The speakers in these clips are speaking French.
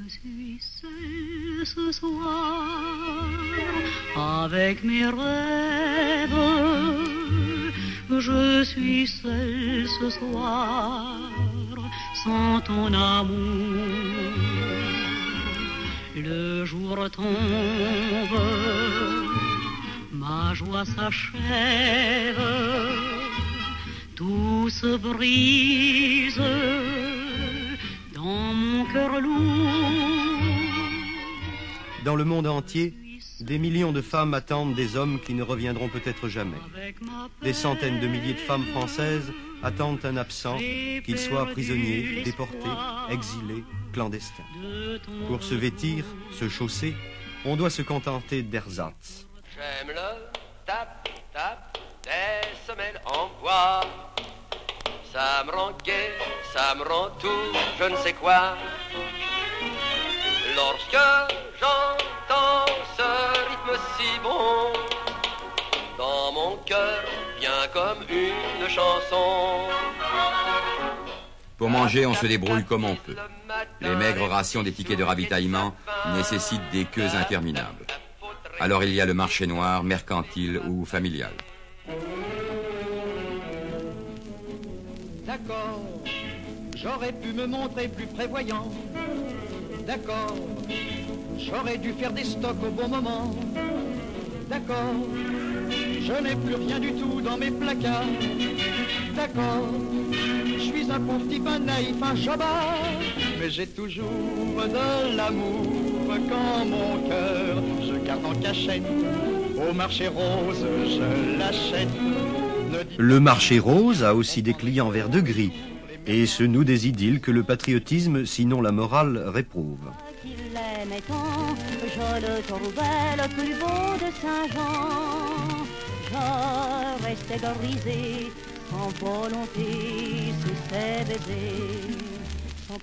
suis seule ce soir avec mes rêves. Je suis seule ce soir sans ton amour. Le jour tombe, ma joie s'achève, tout se brise dans mon cœur lourd. Dans le monde entier, des millions de femmes attendent des hommes qui ne reviendront peut-être jamais. Des centaines de milliers de femmes françaises attendent un absent, qu'il soit prisonnier, déporté, exilé, clandestin. Pour se vêtir, se chausser, on doit se contenter d'ersatz. J'aime le tap-tap des semelles en bois. Ça me rend gai, ça me rend tout, je ne sais quoi. Lorsque j'entends ce rythme si bon, dans mon cœur vient comme une chanson. Pour manger, on se débrouille comme on peut. Les maigres rations des tickets de ravitaillement nécessitent des queues interminables. Alors il y a le marché noir, mercantile ou familial. D'accord, j'aurais pu me montrer plus prévoyant. D'accord, j'aurais dû faire des stocks au bon moment. D'accord, je n'ai plus rien du tout dans mes placards. D'accord, je suis un pauvre type, un naïf, un jobard. Mais j'ai toujours de l'amour quand mon cœur je garde en cachette. Au marché rose, je l'achète. Le marché rose a aussi des clients vert de gris et se noue des idylles que le patriotisme, sinon la morale, réprouve. Qu'il l'aimait tant, je le trouvais le plus beau de Saint-Jean. Je restais grisée, sans volonté, sous ses baisers.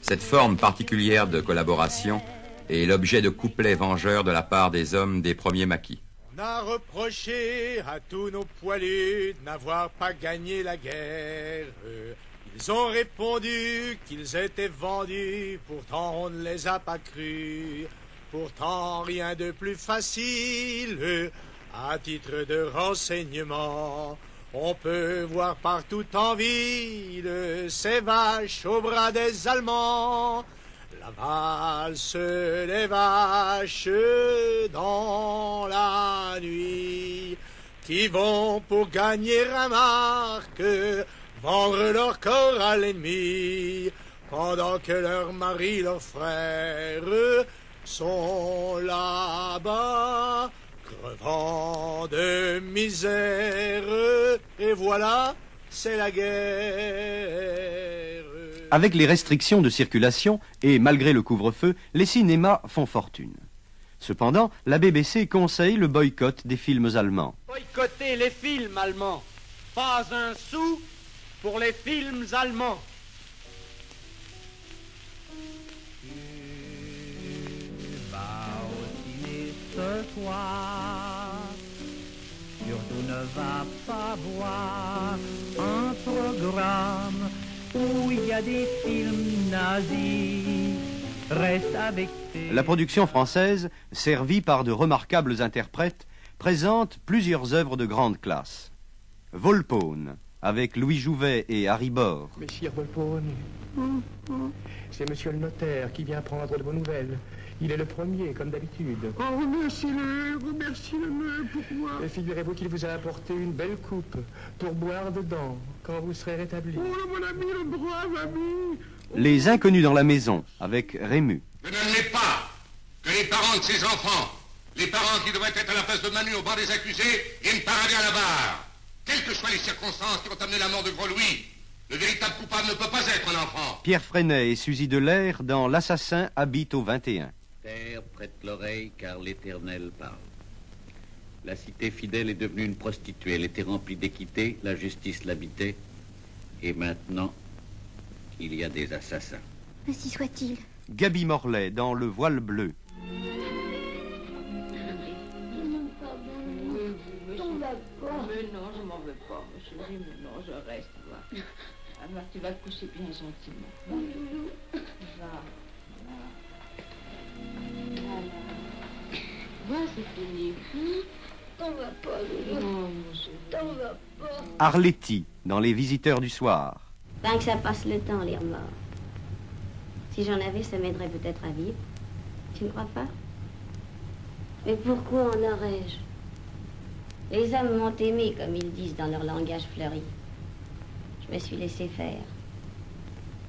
Cette forme particulière de collaboration est l'objet de couplets vengeurs de la part des hommes des premiers maquis. On a reproché à tous nos poilus de n'avoir pas gagné la guerre. Ils ont répondu qu'ils étaient vendus, pourtant on ne les a pas crus. Pourtant rien de plus facile, à titre de renseignement. On peut voir partout en ville ces vaches au bras des Allemands. La valse des vaches dans la nuit, qui vont pour gagner un marque, vendre leur corps à l'ennemi, pendant que leurs maris, leurs frères sont là-bas, crevant de misère. Et voilà, c'est la guerre. Avec les restrictions de circulation et malgré le couvre-feu, les cinémas font fortune. Cependant, la BBC conseille le boycott des films allemands. Boycotter les films allemands. Pas un sou pour les films allemands. Tu vas au ciné ce soir. Surtout ne va pas voir un programme où il y a des films nazis. Reste avec tes... La production française, servie par de remarquables interprètes, présente plusieurs œuvres de grande classe. Volpone, avec Louis Jouvet et Harry Bor. Messire Volpone, c'est monsieur le notaire qui vient prendre de vos nouvelles. Il est le premier, comme d'habitude. Oh, remerciez-le, pourquoi? Et figurez-vous qu'il vous a apporté une belle coupe pour boire dedans quand vous serez rétabli. Oh, mon ami, le brave ami. Les Inconnus dans la maison, avec Rému. Je n'admets pas que les parents de ces enfants, les parents qui devraient être à la place de Manu au banc des accusés, viennent parader à la barre. Quelles que soient les circonstances qui ont amené la mort de Gros-Louis, le véritable coupable ne peut pas être un enfant. Pierre Freinet et Suzy Delair dans L'assassin habite au 21. Terre, prête l'oreille, car l'Éternel parle. La cité fidèle est devenue une prostituée. Elle était remplie d'équité, la justice l'habitait. Et maintenant, il y a des assassins. Ainsi soit-il. Gaby Morlaix dans Le voile bleu. Mais non, je m'en veux pas, ma chérie, mais non, je reste, va. Alors, tu vas te coucher bien gentiment. Va, va. Va, c'est fini. T'en vas pas, Loulou. Non, monsieur. T'en vas pas. Arletty, dans Les Visiteurs du soir. Tant que ça passe le temps, lire mort. Si j'en avais, ça m'aiderait peut-être à vivre. Tu ne crois pas? Mais pourquoi en aurais-je? Les hommes m'ont aimé, comme ils disent dans leur langage fleuri. Je me suis laissé faire.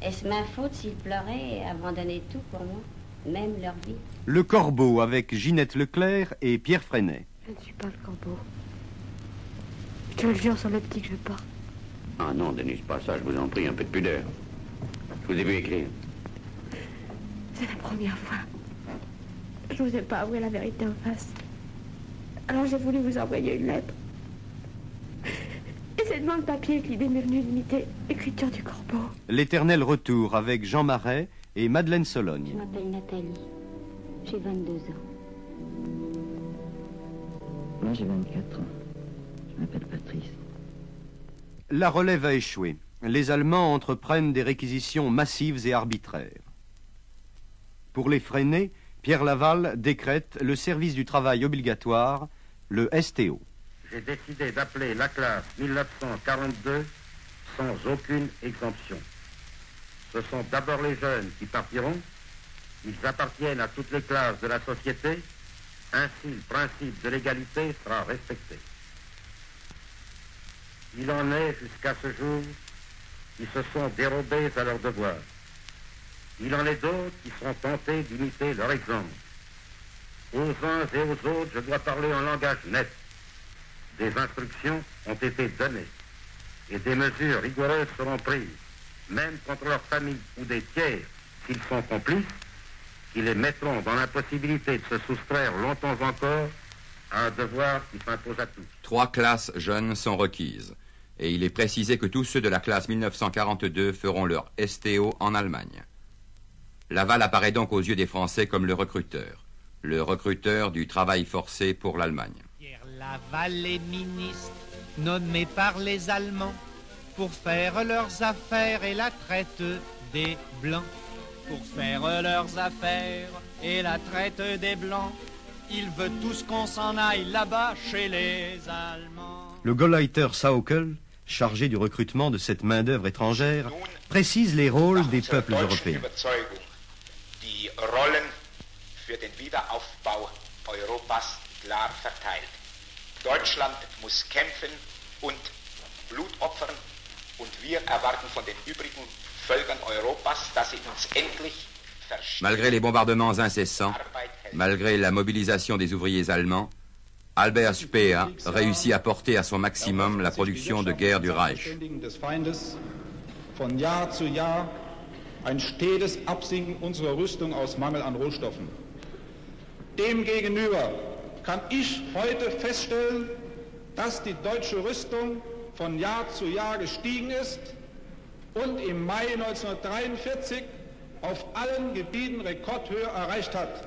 Est-ce ma faute s'ils pleuraient et abandonnaient tout pour moi, même leur vie? Le Corbeau avec Ginette Leclerc et Pierre Freinet. Je ne suis pas le Corbeau. Je te le jure sur le petit que je porte. Ah non, Denise, pas ça, je vous en prie, un peu de pudeur. Je vous ai vu écrire. C'est la première fois. Je n'osais pas avouer la vérité en face. Alors j'ai voulu vous envoyer une lettre. Et c'est devant le papier que l'idée m'est venue d'imiter l'écriture du Corbeau. L'éternel retour avec Jean Marais et Madeleine Sologne. Je m'appelle Nathalie. J'ai 22 ans. Moi j'ai 24 ans. Je m'appelle Patrice. La relève a échoué. Les Allemands entreprennent des réquisitions massives et arbitraires. Pour les freiner, Pierre Laval décrète le service du travail obligatoire, le STO. J'ai décidé d'appeler la classe 1942 sans aucune exemption. Ce sont d'abord les jeunes qui partiront. Ils appartiennent à toutes les classes de la société. Ainsi, le principe de l'égalité sera respecté. Il en est, jusqu'à ce jour, qui se sont dérobés à leurs devoirs. Il en est d'autres qui sont tentés d'imiter leur exemple. Aux uns et aux autres, je dois parler en langage net. Des instructions ont été données et des mesures rigoureuses seront prises, même contre leur famille ou des tiers, s'ils sont complices, qui les mettront dans l'impossibilité de se soustraire longtemps encore à un devoir qui s'impose à tous. 3 classes jeunes sont requises. Et il est précisé que tous ceux de la classe 1942 feront leur STO en Allemagne. Laval apparaît donc aux yeux des Français comme le recruteur du travail forcé pour l'Allemagne. Pierre Laval est ministre, nommé par les Allemands, pour faire leurs affaires et la traite des Blancs. Pour faire leurs affaires et la traite des Blancs, il veut tous qu'on s'en aille là-bas chez les Allemands. Le Gauleiter Sauckel, chargé du recrutement de cette main-d'œuvre étrangère, précise les rôles des peuples européens. Die Rollen für den Wiederaufbau Europas klar verteilt. Deutschland muss kämpfen und Blut opfern und wir erwarten von den übrigen Völkern Europas, dass sie uns endlich verstehen. Malgré les bombardements incessants, malgré la mobilisation des ouvriers allemands, Albert Speer réussit à porter à son maximum la production de guerre du Reich. Von Jahr zu Jahr ein stetes Absinken unserer Rüstung aus Mangel an Rohstoffen. Demgegenüber kann ich heute feststellen, dass die deutsche Rüstung von Jahr zu Jahr gestiegen ist und im Mai 1943 auf allen Gebieten Rekordhöhe erreicht hat.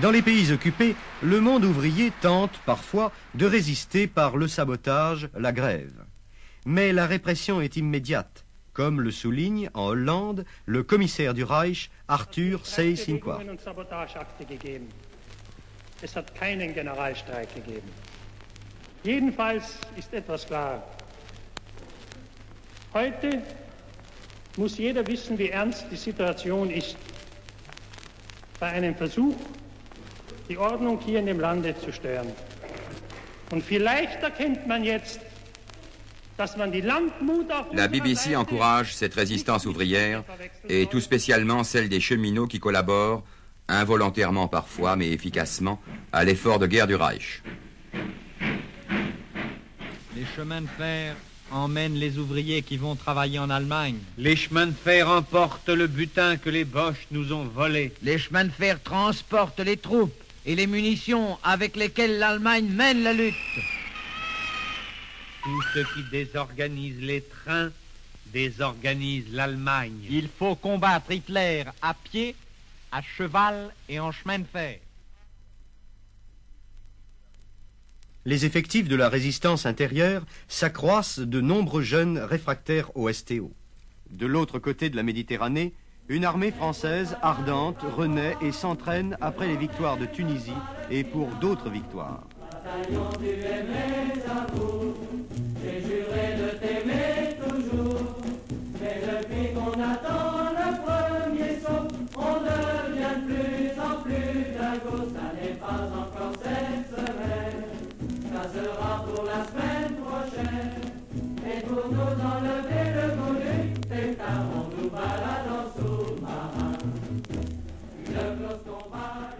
Dans les pays occupés, le monde ouvrier tente parfois de résister par le sabotage, la grève. Mais la répression est immédiate, comme le souligne en Hollande le commissaire du Reich, Arthur Seyss-Inquart. Es hat keinen Generalstreik gegeben. Jedenfalls ist etwas klar. Heute muss jeder wissen, wie ernst die Situation ist. Bei einem Versuch, die Ordnung hier in dem Lande zu stören. Und vielleicht erkennt man jetzt, dass man die Landmut auf La BBC encourage cette résistance ouvrière et tout spécialement celle des cheminots qui collaborent, involontairement parfois, mais efficacement, à l'effort de guerre du Reich. Les chemins de fer emmènent les ouvriers qui vont travailler en Allemagne. Les chemins de fer emportent le butin que les Boches nous ont volé. Les chemins de fer transportent les troupes et les munitions avec lesquelles l'Allemagne mène la lutte. Tout ce qui désorganise les trains désorganise l'Allemagne. Il faut combattre Hitler à pied, à cheval et en chemin de fer. Les effectifs de la résistance intérieure s'accroissent de nombreux jeunes réfractaires au STO. De l'autre côté de la Méditerranée, Une armée française ardente renaît et s'entraîne après les victoires de Tunisie et pour d'autres victoires. J'ai juré de t'aimer toujours, mais depuis qu'on attend le premier saut, on devient de plus en plus dingo. Ça n'est pas encore cette semaine, ça sera pour la semaine prochaine. Et pour nous enlever le voulu, c'est car on nous balade en sous-marin. Le close combat.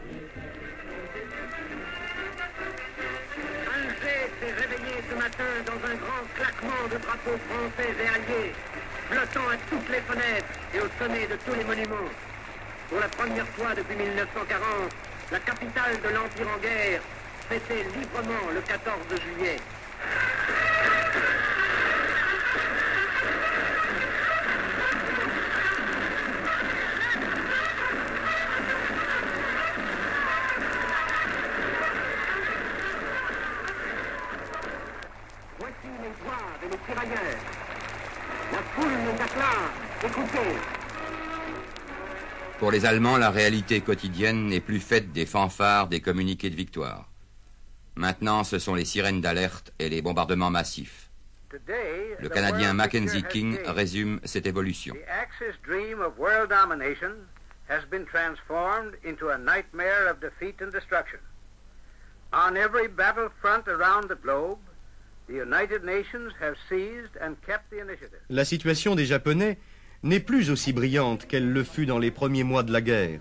Alger s'est réveillé ce matin dans un grand claquement de drapeaux français et alliés, flottant à toutes les fenêtres et au sommet de tous les monuments. Pour la première fois depuis 1940, la capitale de l'Empire en guerre fêtait librement le 14 juillet. Voici les zouaves et les tirailleurs. La foule d'acclame, écoutez. Pour les Allemands, la réalité quotidienne n'est plus faite des fanfares, des communiqués de victoire. Maintenant, ce sont les sirènes d'alerte et les bombardements massifs. Le Canadien Mackenzie King résume cette évolution. The Axis dream of world domination has been transformed into a nightmare of defeat and destruction. On every battlefront around the globe, the United Nations have seized and kept the initiative. La situation des Japonais n'est plus aussi brillante qu'elle le fut dans les premiers mois de la guerre.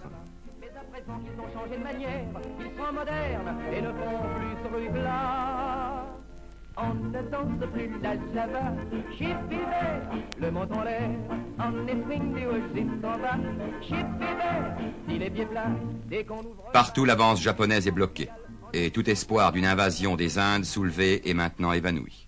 Mais à présent qu'ils ont changé de manière, ils sont modernes et ne font plus ce truc-là. On ne danse plus la java, chip-hiver, le menton en l'air, on est swing du hojin s'en va, chip-hiver, si les pieds plats, dès qu'on ouvre... Partout, l'avance japonaise est bloquée, et tout espoir d'une invasion des Indes soulevée est maintenant évanoui.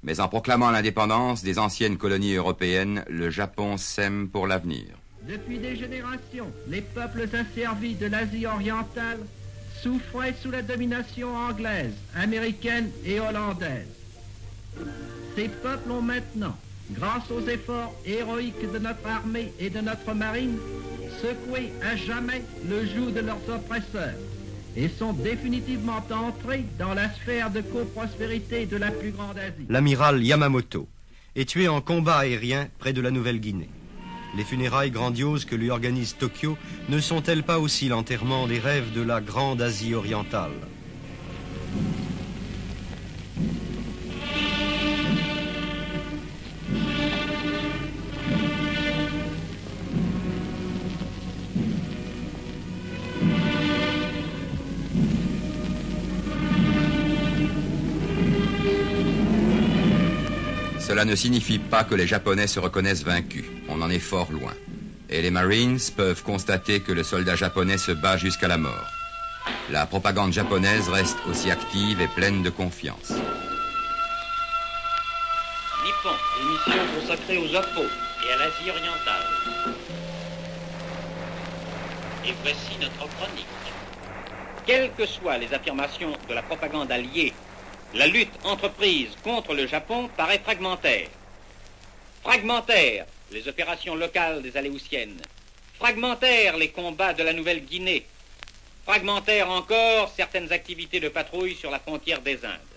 Mais en proclamant l'indépendance des anciennes colonies européennes, le Japon sème pour l'avenir. Depuis des générations, les peuples asservis de l'Asie orientale souffraient sous la domination anglaise, américaine et hollandaise. Ces peuples ont maintenant, grâce aux efforts héroïques de notre armée et de notre marine, secoué à jamais le joug de leurs oppresseurs et sont définitivement entrés dans la sphère de coprospérité de la plus grande Asie. L'amiral Yamamoto est tué en combat aérien près de la Nouvelle-Guinée. Les funérailles grandioses que lui organise Tokyo ne sont-elles pas aussi l'enterrement des rêves de la grande Asie orientale ? Cela ne signifie pas que les Japonais se reconnaissent vaincus. On en est fort loin. Et les Marines peuvent constater que le soldat japonais se bat jusqu'à la mort. La propagande japonaise reste aussi active et pleine de confiance. Nippon, émission consacrée au Japon et à l'Asie orientale. Et voici notre chronique. Quelles que soient les affirmations de la propagande alliée, la lutte entreprise contre le Japon paraît fragmentaire. Fragmentaire, les opérations locales des Aléoutiennes. Fragmentaire, les combats de la Nouvelle-Guinée. Fragmentaire encore, certaines activités de patrouille sur la frontière des Indes.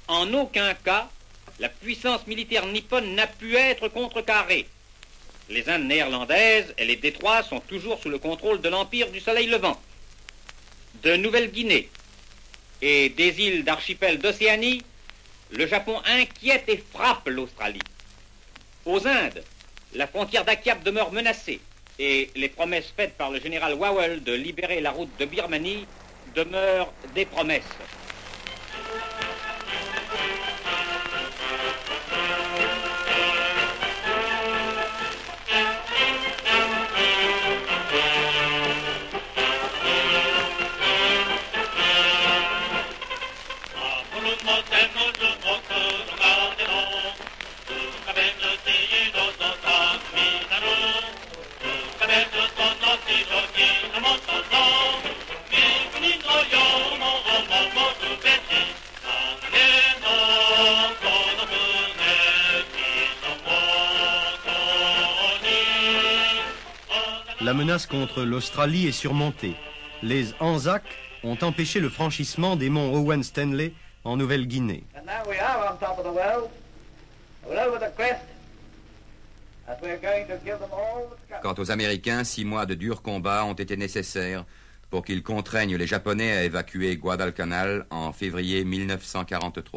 En aucun cas, la puissance militaire nippone n'a pu être contrecarrée. Les Indes néerlandaises et les détroits sont toujours sous le contrôle de l'Empire du Soleil Levant. De Nouvelle-Guinée et des îles d'archipel d'Océanie, le Japon inquiète et frappe l'Australie. Aux Indes, la frontière d'Akiap demeure menacée et les promesses faites par le général Wawel de libérer la route de Birmanie demeurent des promesses. Yo, la menace contre l'Australie est surmontée. Les Anzacs ont empêché le franchissement des monts Owen Stanley en Nouvelle-Guinée. Quant aux Américains, 6 mois de durs combats ont été nécessaires pour qu'ils contraignent les Japonais à évacuer Guadalcanal en février 1943.